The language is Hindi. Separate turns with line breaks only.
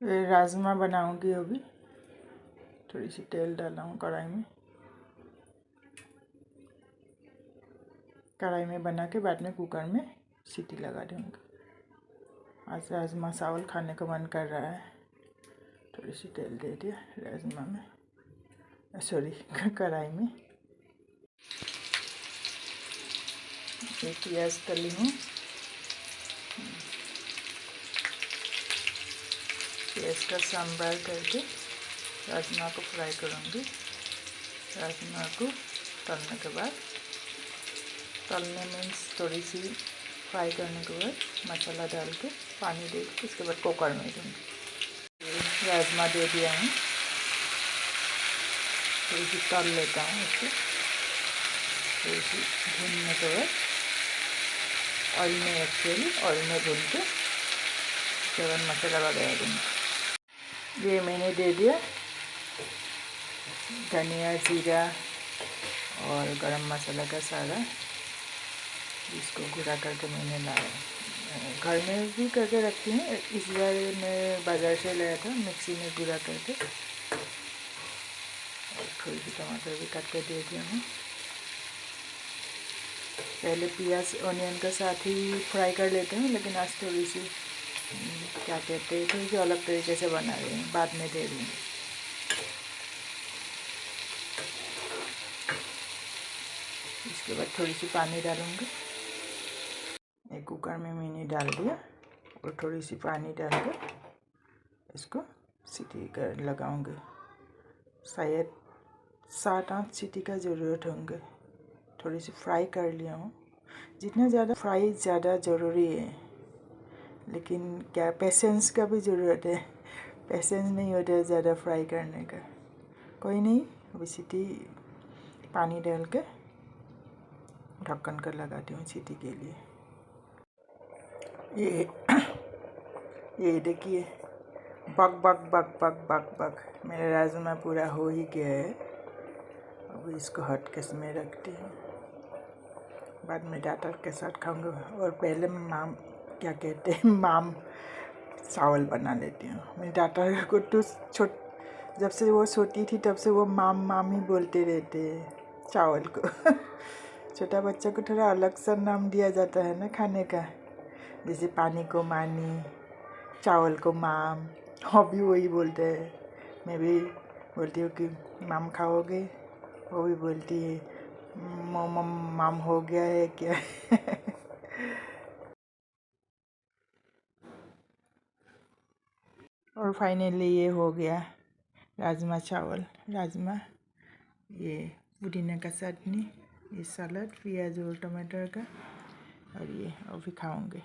ये राजमा बनाऊंगी अभी। थोड़ी सी तेल डाला हूँ कढ़ाई में। कढ़ाई में बना के बाद में कुकर में सीटी लगा दूँगी। आज राजमा चावल खाने का मन कर रहा है। थोड़ी सी तेल दे दिया राजमा में, सॉरी कढ़ाई में। ये प्याज तली हूँ। प्याज का सांभर करके राजमा को फ्राई करूँगी। राजमा को तलने के बाद, तलने मीन्स थोड़ी सी फ्राई करने के बाद मसाला डाल के पानी दे के उसके बाद कुकर में दूँगी। राजमा दे दिया हूँ, थोड़ी सी तल लेता हूँ उसको। थोड़ी सी भूनने के बाद ऑयल में, एक्चुअली ऑयल में भून के उसके बाद मसाला वगैरह दूँगी। ये मैंने दे दिया धनिया, जीरा और गरम मसाला का सारा। इसको गुड़ा करके मैंने लाया, घर में भी करके रखती हूँ। इस बार मैं बाज़ार से लाया था, मिक्सी में गुड़ा करके। और थोड़ी सी टमाटर भी काट कर दे दिया हूँ। पहले प्याज ऑनियन के साथ ही फ्राई कर लेते हैं, लेकिन आज थोड़ी सी क्या कहते हैं, थोड़ी सी अलग तरीके से बना रही हूँ, बाद में दे दूँगी। इसके बाद थोड़ी सी पानी डालूँगी। एक कुकर में मैंने डाल दिया और थोड़ी सी पानी डाल के इसको सीटी कर लगाऊँगी। शायद 7-8 सीटी का ज़रूरत होंगे। थोड़ी सी फ्राई कर लिया हूँ। जितना ज़्यादा फ्राई ज़्यादा ज़रूरी है, लेकिन क्या पेशेंस का भी ज़रूरत है। पेशेंस नहीं होता है ज़्यादा फ्राई करने का। कोई नहीं, अभी सीटी पानी डाल के ढक्कन कर लगाती हूँ सीटी के लिए। ये देखिए, बक बक बक बक बक बक मेरा राजमा पूरा हो ही गया है। अब इसको हट केस में रखती हूँ, बाद में डाटर के साथ खाऊंगा। और पहले माम क्या कहते हैं, माम चावल बना लेती हूँ। मेरी डाटर को तो जब से वो छोटी थी तब से वो माम माम ही बोलते रहते हैं चावल को। छोटा बच्चा को थोड़ा अलग सा नाम दिया जाता है ना खाने का, जैसे पानी को मानी, चावल को माम। हाँ भी वही बोलते हैं। मैं भी बोलती हूँ कि माम खाओगे, वो भी बोलती है मम माम हो गया है क्या। और फाइनली ये हो गया राजमा चावल। राजमा, ये पुदीना का चटनी, ये सलाद, प्याज और टमाटर का, और ये अभी खाऊंगे।